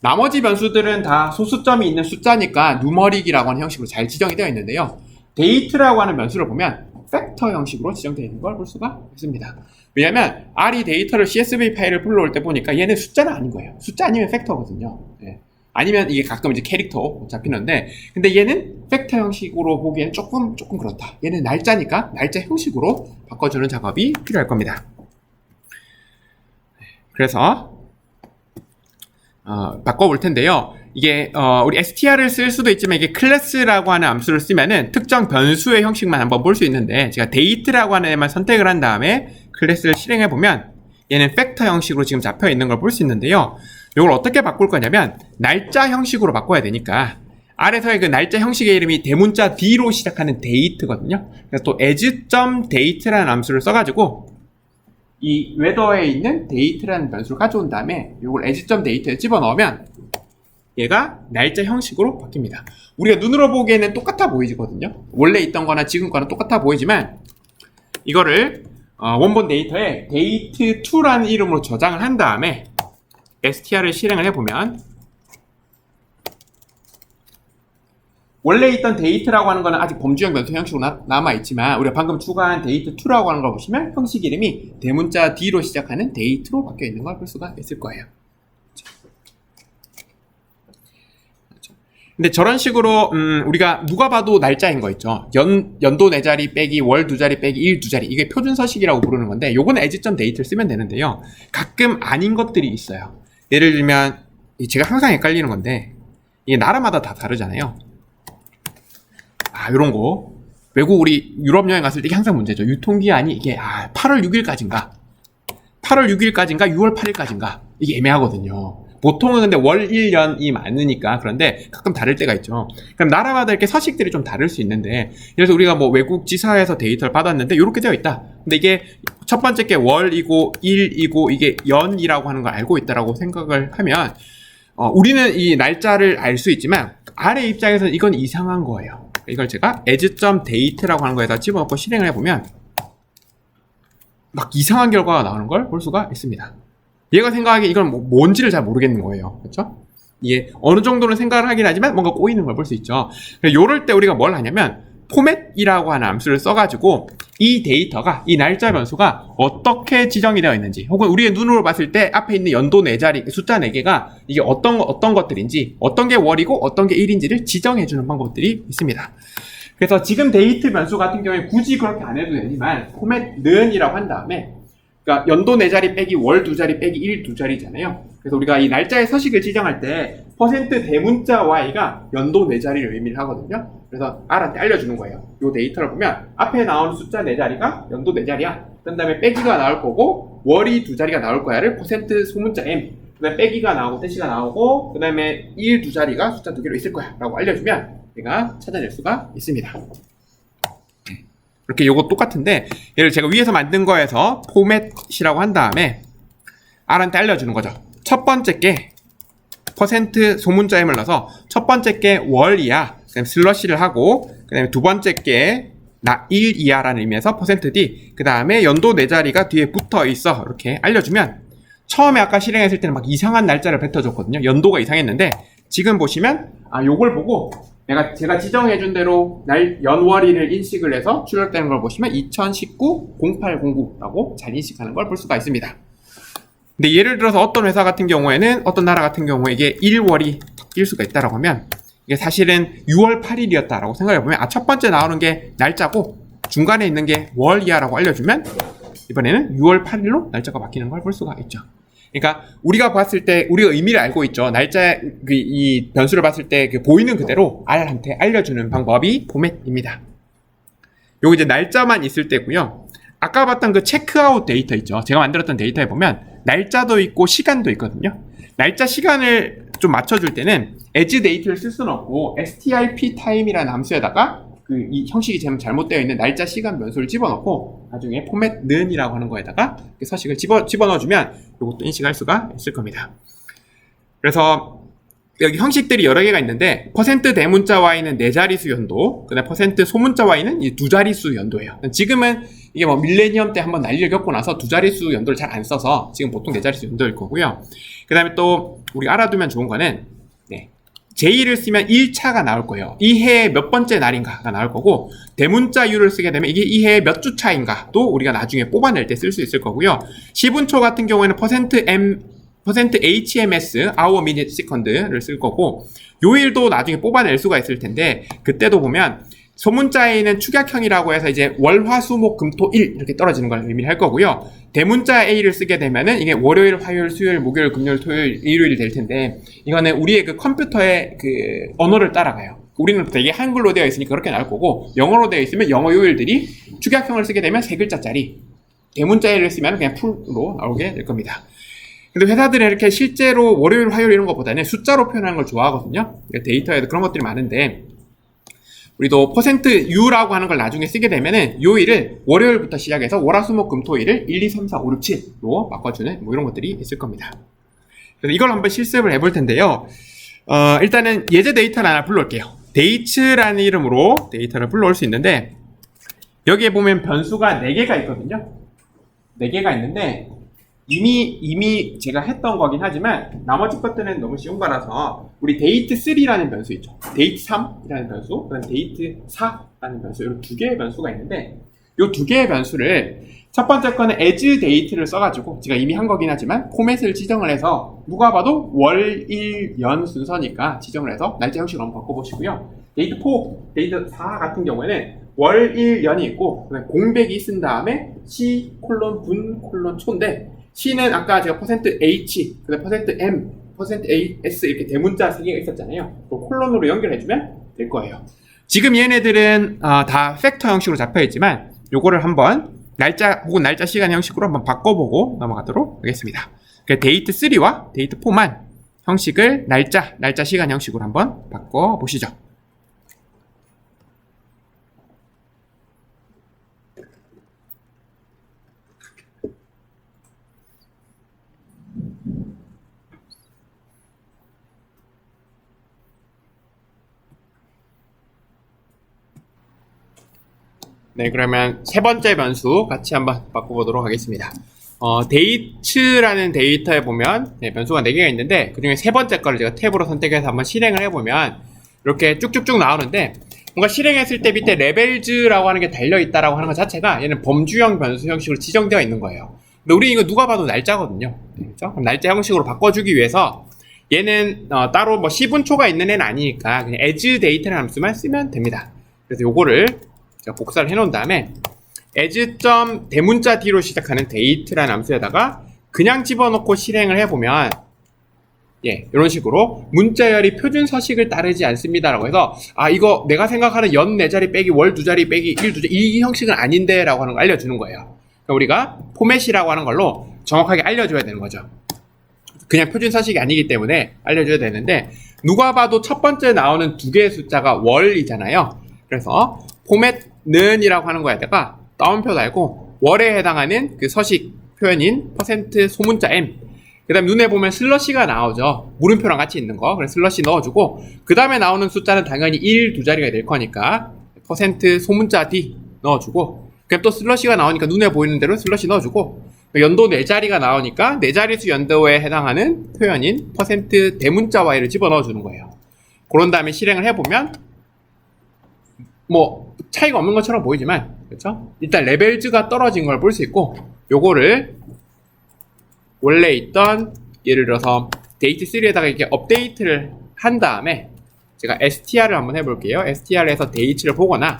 나머지 변수들은 다 소수점이 있는 숫자니까 누머릭이라고 하는 형식으로 잘 지정이 되어 있는데요. 데이트라고 하는 변수를 보면 팩터 형식으로 지정되어 있는 걸 볼 수가 있습니다. 왜냐면 R이 데이터를 CSV 파일을 불러올 때 보니까 얘는 숫자는 아닌 거예요. 숫자 아니면 팩터거든요. 네. 아니면 이게 가끔 이제 캐릭터 잡히는데, 근데 얘는 팩터 형식으로 보기에는 조금 그렇다. 얘는 날짜니까 날짜 형식으로 바꿔주는 작업이 필요할 겁니다. 그래서 바꿔볼 텐데요. 이게 우리 str을 쓸 수도 있지만 이게 클래스라고 하는 함수를 쓰면은 특정 변수의 형식만 한번 볼 수 있는데, 제가 데이트라고 하는 애만 선택을 한 다음에 클래스를 실행해 보면 얘는 팩터 형식으로 지금 잡혀 있는 걸 볼 수 있는데요. 이걸 어떻게 바꿀 거냐면 날짜 형식으로 바꿔야 되니까 아래서의 그 날짜 형식의 이름이 대문자 D로 시작하는 데이트거든요. 그래서 또 as.date라는 함수를 써가지고 이 웨더에 있는 데이트라는 변수를 가져온 다음에 이걸 as.date에 집어넣으면 얘가 날짜 형식으로 바뀝니다. 우리가 눈으로 보기에는 똑같아 보이거든요. 원래 있던 거나 지금 거나 똑같아 보이지만 이거를 원본 데이터에 date2라는 이름으로 저장을 한 다음에 str을 실행을 해보면 원래 있던 데이트라고 하는 거는 아직 범주형 변수 형식으로 남아있지만 우리가 방금 추가한 데이트2라고 하는 걸 보시면 형식 이름이 대문자 D로 시작하는 데이트로 바뀌어 있는 걸 볼 수가 있을 거예요. 근데 저런 식으로 우리가 누가 봐도 날짜인 거 있죠. 연도 4자리 빼기 월 2자리 빼기 일 2자리, 이게 표준서식이라고 부르는 건데 요거는 as.date를 쓰면 되는데요. 가끔 아닌 것들이 있어요. 예를 들면 제가 항상 헷갈리는 건데 이게 나라마다 다 다르잖아요. 요런 거 외국 우리 유럽 여행 갔을 때 이게 항상 문제죠. 유통기한이 이게 8월 6일까지인가 6월 8일까지인가 이게 애매하거든요. 보통은 근데 월 1년이 많으니까. 그런데 가끔 다를 때가 있죠. 그럼 나라마다 이렇게 서식들이 좀 다를 수 있는데, 그래서 우리가 뭐 외국 지사에서 데이터를 받았는데 이렇게 되어 있다. 근데 이게 첫 번째 게 월이고 일이고 이게 연이라고 하는 걸 알고 있다라고 생각을 하면 우리는 이 날짜를 알 수 있지만 아래 입장에서는 이건 이상한 거예요. 이걸 제가 as.date라고 하는 거에다 집어넣고 실행을 해보면 막 이상한 결과가 나오는 걸 볼 수가 있습니다. 얘가 생각하기에 이건 뭔지를 잘 모르겠는 거예요. 그렇죠? 이게 어느 정도는 생각을 하긴 하지만 뭔가 꼬이는 걸 볼 수 있죠. 요럴 때 우리가 뭘 하냐면 포맷이라고 하는 함수를 써가지고 이 데이터가, 이 날짜 변수가 어떻게 지정이 되어 있는지, 혹은 우리의 눈으로 봤을 때 앞에 있는 연도 4자리, 숫자 4개가 이게 어떤 것들인지, 어떤 게 월이고 어떤 게 일인지를 지정해주는 방법들이 있습니다. 그래서 지금 데이트 변수 같은 경우에 굳이 그렇게 안 해도 되지만 포맷는이라고 한 다음에, 그러니까 연도 4자리 빼기 월 2자리 빼기 일 2자리잖아요. 그래서 우리가 이 날짜의 서식을 지정할 때 %대문자 y가 연도 4자리를 의미를 하거든요. 그래서 R한테 알려주는 거예요. 이 데이터를 보면 앞에 나오는 숫자 4자리가 연도 4자리야. 그 다음에 빼기가 나올 거고 월이 2자리가 나올 거야를 %소문자 m, 그 다음에 빼기가 나오고 대시가 나오고 그 다음에 일 2자리가 숫자 2개로 있을 거야 라고 알려주면 얘가 찾아낼 수가 있습니다. 이렇게 요거 똑같은데 얘를 제가 위에서 만든 거에서 포맷이라고 한 다음에 R한테 알려주는 거죠. 첫 번째 게 %소문자 m을 넣어서 첫 번째 게 월이야. 그다음에 슬러시를 하고, 그 다음에 두 번째 게 일이야 라는 의미에서 %d, 그 다음에 연도 4자리가 뒤에 붙어 있어 이렇게 알려주면, 처음에 아까 실행했을 때는 막 이상한 날짜를 뱉어줬거든요. 연도가 이상했는데 지금 보시면 요걸 보고 제가 지정해준 대로 연월일을 인식을 해서 출력되는 걸 보시면 2019-0809라고 잘 인식하는 걸 볼 수가 있습니다. 근데 예를 들어서 어떤 회사 같은 경우에는, 어떤 나라 같은 경우에 이게 1월이 바뀔 수가 있다라고 하면, 이게 사실은 6월 8일이었다라고 생각해보면, 첫 번째 나오는 게 날짜고, 중간에 있는 게 월이야라고 알려주면, 이번에는 6월 8일로 날짜가 바뀌는 걸 볼 수가 있죠. 그러니까 우리가 봤을 때 우리가 의미를 알고 있죠. 날짜 이 변수를 봤을 때 보이는 그대로 R한테 알려주는 방법이 포맷입니다. 요거 이제 날짜만 있을 때고요. 아까 봤던 그 체크아웃 데이터 있죠. 제가 만들었던 데이터에 보면 날짜도 있고 시간도 있거든요. 날짜 시간을 좀 맞춰줄 때는 as date를 쓸 수는 없고 strp time이라는 함수에다가 이 형식이 잘못되어 있는 날짜 시간 변수를 집어넣고 나중에 포맷 는이라고 하는 거에다가 서식을 집어넣어주면 이것도 인식할 수가 있을 겁니다. 그래서 여기 형식들이 여러 개가 있는데 퍼센트 대문자 y는 4자릿수 연도, 그다음에 퍼센트 소문자 y는 2자릿수 연도예요. 지금은 이게 뭐 밀레니엄 때 한번 난리를 겪고 나서 2자릿수 연도를 잘 안 써서 지금 보통 4자릿수 연도일 거고요. 그 다음에 또 우리가 알아두면 좋은 거는 J를 쓰면 1차가 나올 거예요. 이 해의 몇 번째 날인가가 나올 거고, 대문자 U를 쓰게 되면 이게 이 해의 몇 주 차인가도 우리가 나중에 뽑아낼 때 쓸 수 있을 거고요. 시분초 같은 경우에는 %HMS, hour, minute, second를 쓸 거고, 요일도 나중에 뽑아낼 수가 있을 텐데, 그때도 보면 소문자에는 축약형이라고 해서 이제 월, 화, 수, 목, 금, 토, 일 이렇게 떨어지는 걸 의미할 거고요. 대문자 A를 쓰게 되면은 이게 월요일, 화요일, 수요일, 목요일, 금요일, 토요일, 일요일이 될 텐데, 이거는 우리의 그 컴퓨터의 그 언어를 따라가요. 우리는 되게 한글로 되어 있으니까 그렇게 나올 거고, 영어로 되어 있으면 영어 요일들이 축약형을 쓰게 되면 3글자짜리, 대문자 A를 쓰면 그냥 풀로 나오게 될 겁니다. 근데 회사들은 이렇게 실제로 월요일, 화요일 이런 것보다는 숫자로 표현하는 걸 좋아하거든요. 데이터에도 그런 것들이 많은데, 우리도 %U라고 하는 걸 나중에 쓰게 되면은 요일을 월요일부터 시작해서 월화수목금토일을 1, 2, 3, 4, 5, 6, 7로 바꿔주는 뭐 이런 것들이 있을 겁니다. 그래서 이걸 한번 실습을 해볼 텐데요. 일단은 예제 데이터를 하나 불러올게요. 데이츠라는 이름으로 데이터를 불러올 수 있는데, 여기에 보면 변수가 4개가 있거든요. 4개가 있는데 이미 제가 했던 거긴 하지만 나머지 것들은 너무 쉬운 거라서, 우리 date3라는 변수 있죠. date3이라는 변수, 그다음 date4라는 변수, 이런 2개의 변수가 있는데, 이 2개의 변수를 첫 번째 거는 as date를 써가지고, 제가 이미 한 거긴 하지만 포맷을 지정을 해서 누가 봐도 월, 일, 연 순서니까 지정을 해서 날짜 형식으로 한번 바꿔보시고요. date4, date4 같은 경우에는 월, 일, 연이 있고, 그다음에 공백이 쓴 다음에 시, 콜론, 분, 콜론, 초인데, C는 아까 제가 %H, 그다음 %M, %AS 이렇게 대문자 3개가 있었잖아요. 콜론으로 연결해주면 될 거예요. 지금 얘네들은 다 팩터 형식으로 잡혀있지만 요거를 한번 날짜 혹은 날짜 시간 형식으로 한번 바꿔보고 넘어가도록 하겠습니다. 데이트3와 데이트4만 형식을 날짜 시간 형식으로 한번 바꿔보시죠. 네, 그러면 세 번째 변수 같이 한번 바꿔보도록 하겠습니다. 데이츠라는 데이터에 보면 변수가 4개가 있는데, 그 중에 세 번째 거를 제가 탭으로 선택해서 한번 실행을 해보면 이렇게 쭉쭉쭉 나오는데, 뭔가 실행했을 때 밑에 레벨즈라고 하는 게 달려있다라고 하는 것 자체가 얘는 범주형 변수 형식으로 지정되어 있는 거예요. 근데 우리 이거 누가 봐도 날짜거든요. 그렇죠? 그럼 날짜 형식으로 바꿔주기 위해서 얘는 따로 뭐 시분초가 있는 애는 아니니까 그냥 as 데이터라는 함수만 쓰면 됩니다. 그래서 요거를 제가 복사를 해놓은 다음에 as.대문자 D로 시작하는 date라는 함수에다가 그냥 집어넣고 실행을 해보면, 이런 식으로 문자열이 표준 서식을 따르지 않습니다라고 해서, 이거 내가 생각하는 연 4자리 빼기 월 2자리 빼기 1, 2자리 이 형식은 아닌데 라고 하는 걸 알려주는 거예요. 그러니까 우리가 포맷이라고 하는 걸로 정확하게 알려줘야 되는 거죠. 그냥 표준 서식이 아니기 때문에 알려줘야 되는데, 누가 봐도 첫 번째 나오는 2개의 숫자가 월이잖아요. 그래서 포맷는이라고 하는 거에다가 따옴표 달고 월에 해당하는 그 서식 표현인 % 소문자 m, 그 다음 눈에 보면 슬러시가 나오죠. 물음표랑 같이 있는 거. 그래서 슬러시 넣어주고, 그 다음에 나오는 숫자는 당연히 1, 2자리가 될 거니까 % 소문자 d 넣어주고, 그럼 또 슬러시가 나오니까 눈에 보이는 대로 슬러시 넣어주고, 연도 4자리가 나오니까 4자릿수 연도에 해당하는 표현인 % 대문자 y를 집어넣어주는 거예요. 그런 다음에 실행을 해보면 뭐 차이가 없는 것처럼 보이지만 그렇죠? 일단 레벨즈가 떨어진 걸 볼 수 있고 요거를 원래 있던 예를 들어서 데이트 3에다가 이렇게 업데이트를 한 다음에 제가 str을 한번 해볼게요. str에서 데이트를 보거나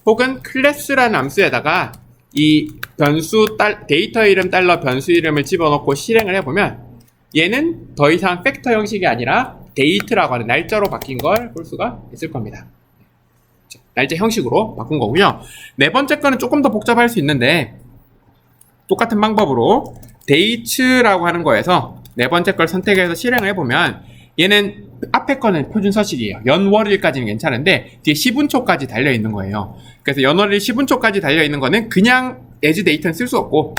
혹은 클래스라는 함수에다가 이 변수 데이터 이름 달러 변수 이름을 집어넣고 실행을 해보면 얘는 더 이상 팩터 형식이 아니라 데이트라고 하는 날짜로 바뀐 걸 볼 수가 있을 겁니다. 날짜 형식으로 바꾼 거고요. 네 번째 거는 조금 더 복잡할 수 있는데 똑같은 방법으로 데이트라고 하는 거에서 네 번째 걸 선택해서 실행을 해보면 얘는 앞에 거는 표준 서식이에요. 연월일까지는 괜찮은데 뒤에 시분초까지 달려있는 거예요. 그래서 연월일 시분초까지 달려있는 거는 그냥 as 데이터는 쓸 수 없고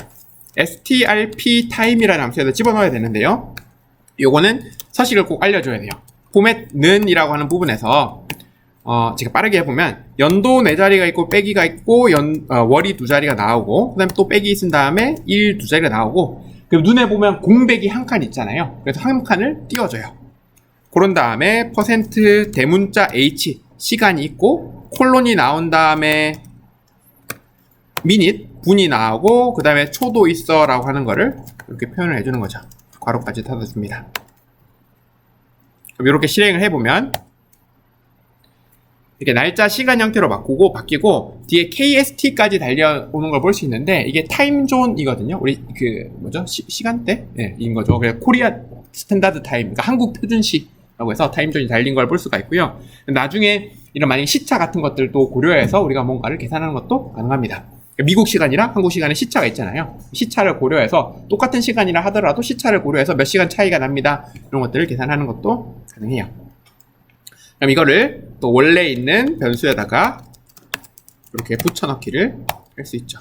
strp time이라는 함수에다 집어넣어야 되는데요. 요거는 서식을 꼭 알려줘야 돼요. 포맷는 이라고 하는 부분에서 제가 빠르게 해보면 연도 4자리가 있고 빼기가 있고 월이 2자리가 나오고 그 다음에 또 빼기 쓴 다음에 일 2자리가 나오고 그리고 눈에 보면 공백이 한 칸 있잖아요. 그래서 한 칸을 띄워줘요. 그런 다음에 퍼센트 대문자 h 시간이 있고 콜론이 나온 다음에 미닛 분이 나오고 그 다음에 초도 있어 라고 하는 거를 이렇게 표현을 해주는 거죠. 괄호까지 닫아줍니다. 그럼 이렇게 실행을 해보면 이렇게 날짜 시간 형태로 바뀌고 뒤에 KST까지 달려오는 걸 볼 수 있는데 이게 타임존이거든요. 우리 시간대? 네, 인 거죠. 그래서 코리아 스탠다드 타임, 그러니까 한국 표준시라고 해서 타임존이 달린 걸 볼 수가 있고요. 나중에 이런 만약에 시차 같은 것들도 고려해서 우리가 뭔가를 계산하는 것도 가능합니다. 미국 시간이랑 한국 시간에 시차가 있잖아요. 시차를 고려해서 똑같은 시간이라 하더라도 시차를 고려해서 몇 시간 차이가 납니다. 이런 것들을 계산하는 것도 가능해요. 그럼 이거를 또 원래 있는 변수에다가 이렇게 붙여넣기를 할 수 있죠.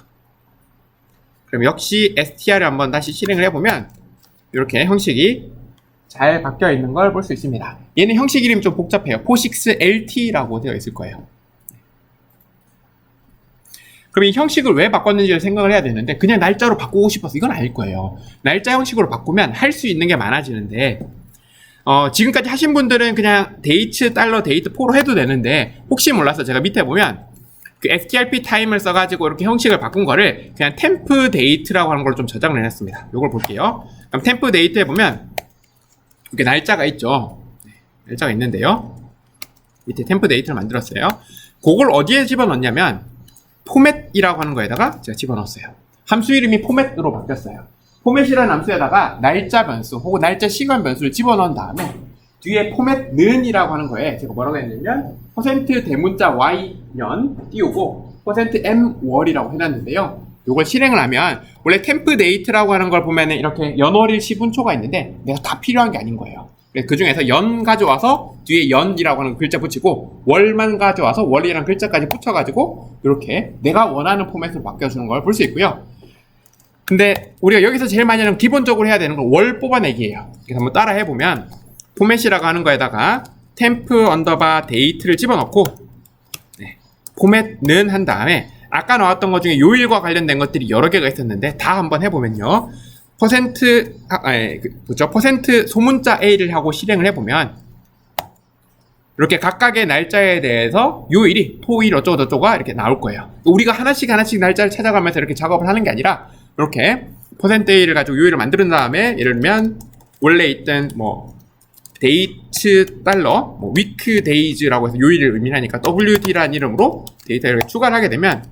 그럼 역시 str을 한번 다시 실행을 해보면 이렇게 형식이 잘 바뀌어 있는 걸 볼 수 있습니다. 얘는 형식 이름이 좀 복잡해요. POSIXLT라고 되어 있을 거예요. 그럼 이 형식을 왜 바꿨는지를 생각을 해야 되는데 그냥 날짜로 바꾸고 싶어서 이건 아닐 거예요. 날짜 형식으로 바꾸면 할 수 있는 게 많아지는데 지금까지 하신 분들은 그냥 데이트 달러 데이트 4로 해도 되는데 혹시 몰라서 제가 밑에 보면 그 strp 타임을 써가지고 이렇게 형식을 바꾼 거를 그냥 temp date라고 하는 걸 좀 저장을 해놨습니다. 이걸 볼게요. 그럼 temp date에 보면 이렇게 날짜가 있죠. 날짜가 있는데요. 밑에 temp date를 만들었어요. 그걸 어디에 집어넣냐면 포맷이라고 하는 거에다가 제가 집어넣었어요. 함수 이름이 포맷으로 바뀌었어요. 포맷이라는 함수에다가 날짜 변수 혹은 날짜 시간 변수를 집어넣은 다음에 뒤에 포맷는이라고 하는 거에 제가 뭐라고 했냐면 퍼센트 대문자 y년 띄우고 퍼센트 m월이라고 해놨는데요. 이걸 실행을 하면 원래 템프 데이트라고 하는 걸 보면은 이렇게 연월일 시분초가 있는데 내가 다 필요한 게 아닌 거예요. 그 중에서 연 가져와서 뒤에 연이라고 하는 글자 붙이고 월만 가져와서 월이라는 글자까지 붙여가지고 이렇게 내가 원하는 포맷으로 바뀌어주는 걸 볼 수 있고요. 근데 우리가 여기서 제일 많이 하는 기본적으로 해야 되는 건 월 뽑아내기예요. 그래서 한번 따라 해보면 포맷이라고 하는 거에다가 템프 언더바 데이트를 집어넣고 포맷는 한 다음에 아까 나왔던 것 중에 요일과 관련된 것들이 여러 개가 있었는데 다 한번 해보면요. 퍼센트 소문자 A를 하고 실행을 해보면 이렇게 각각의 날짜에 대해서 요일이 토일 어쩌고저쩌고가 이렇게 나올 거예요. 우리가 하나씩 날짜를 찾아가면서 이렇게 작업을 하는 게 아니라 이렇게 퍼센트 A를 가지고 요일을 만든 다음에 예를 들면 원래 있던 데이트 달러 위크 데이즈라고 해서 요일을 의미하니까 WD라는 이름으로 데이터를 이렇게 추가를 하게 되면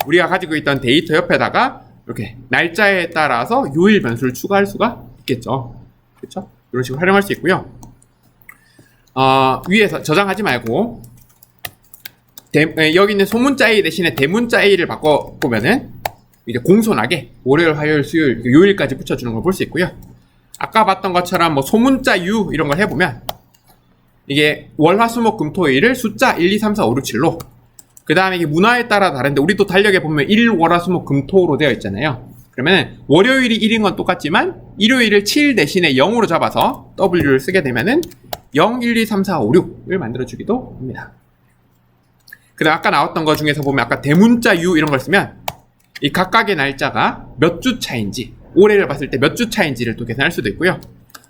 우리가 가지고 있던 데이터 옆에다가 이렇게 날짜에 따라서 요일 변수를 추가할 수가 있겠죠. 그렇죠? 이런 식으로 활용할 수 있고요. 위에서 저장하지 말고 여기 있는 소문자 A 대신에 대문자 A를 바꿔보면은 이제 공손하게 월요일, 화요일, 수요일, 요일까지 붙여주는 걸 볼 수 있고요. 아까 봤던 것처럼 소문자 U 이런 걸 해보면 이게 월, 화, 수, 목, 금, 토, 일을 숫자 1, 2, 3, 4, 5, 6, 7로 그 다음에 이게 문화에 따라 다른데 우리도 달력에 보면 1, 월, 화, 수, 목, 금, 토로 되어 있잖아요. 그러면 월요일이 1인 건 똑같지만 일요일을 7 대신에 0으로 잡아서 W를 쓰게 되면은 0, 1, 2, 3, 4, 5, 6을 만들어주기도 합니다. 그 다음 아까 나왔던 것 중에서 보면 아까 대문자 U 이런 걸 쓰면 이 각각의 날짜가 몇 주 차인지 올해를 봤을 때 몇 주 차인지를 또 계산할 수도 있고요.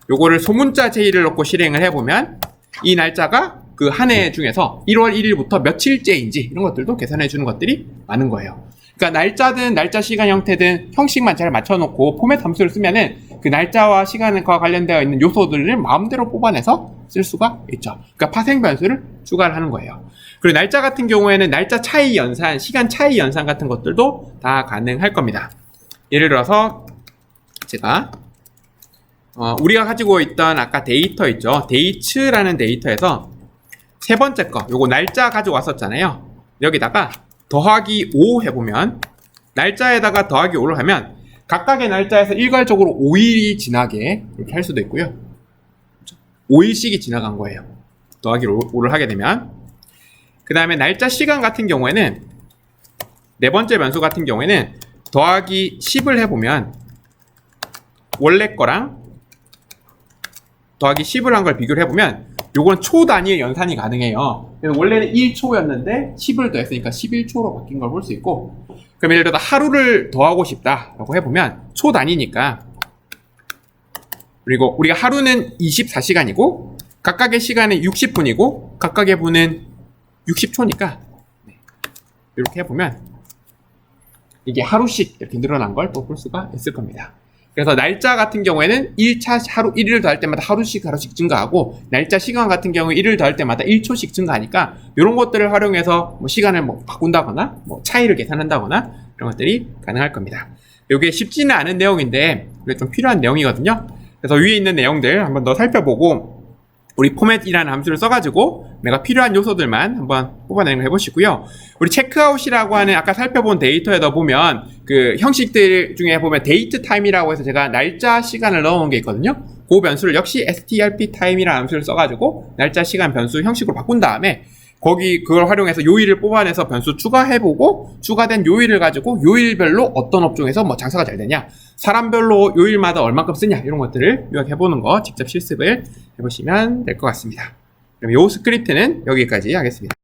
요거를 소문자 J를 넣고 실행을 해보면 이 날짜가 그 한 해 중에서 1월 1일부터 며칠째인지 이런 것들도 계산해 주는 것들이 많은 거예요. 그러니까 날짜든 날짜 시간 형태든 형식만 잘 맞춰놓고 포맷 함수를 쓰면은 그 날짜와 시간과 관련되어 있는 요소들을 마음대로 뽑아내서 쓸 수가 있죠. 그러니까 파생 변수를 추가를 하는 거예요. 그리고 날짜 같은 경우에는 날짜 차이 연산, 시간 차이 연산 같은 것들도 다 가능할 겁니다. 예를 들어서 제가 우리가 가지고 있던 아까 데이터 있죠. 데이츠라는 데이터에서 세 번째 거, 요거 날짜 가지고 왔었잖아요. 여기다가 더하기 5 해보면 날짜에다가 더하기 5를 하면 각각의 날짜에서 일괄적으로 5일이 지나게 이렇게 할 수도 있고요. 5일씩이 지나간 거예요. 더하기 5를 하게 되면. 그 다음에 날짜 시간 같은 경우에는 네 번째 변수 같은 경우에는 더하기 10을 해보면 원래 거랑 더하기 10을 한 걸 비교를 해보면 요건 초 단위의 연산이 가능해요. 그래서 원래는 1초였는데 10을 더했으니까 11초로 바뀐 걸 볼 수 있고, 그럼 예를 들어 하루를 더하고 싶다라고 해보면 초 단위니까, 그리고 우리가 하루는 24시간이고 각각의 시간은 60분이고 각각의 분은 60초니까 이렇게 해보면 이게 하루씩 이렇게 늘어난 걸 또 볼 수가 있을 겁니다. 그래서 날짜 같은 경우에는 1차 하루 1일을 더할 때마다 하루씩 증가하고, 날짜 시간 같은 경우 1을 더할 때마다 1초씩 증가하니까 이런 것들을 활용해서 뭐 시간을 뭐 바꾼다거나 뭐 차이를 계산한다거나 이런 것들이 가능할 겁니다. 이게 쉽지는 않은 내용인데 이게 좀 필요한 내용이거든요. 그래서 위에 있는 내용들 한번 더 살펴보고 우리 포맷이라는 함수를 써가지고 내가 필요한 요소들만 한번 뽑아내는 거 해보시고요. 우리 체크아웃이라고 하는 아까 살펴본 데이터에다 보면 그 형식들 중에 보면 데이트 타임이라고 해서 제가 날짜 시간을 넣어놓은 게 있거든요. 그 변수를 역시 strp 타임이라는 함수를 써가지고 날짜 시간 변수 형식으로 바꾼 다음에 거기 그걸 활용해서 요일을 뽑아내서 변수 추가해보고 추가된 요일을 가지고 요일별로 어떤 업종에서 뭐 장사가 잘 되냐, 사람별로 요일마다 얼만큼 쓰냐 이런 것들을 요약해보는 거 직접 실습을 해보시면 될 것 같습니다. 그럼 요 스크립트는 여기까지 하겠습니다.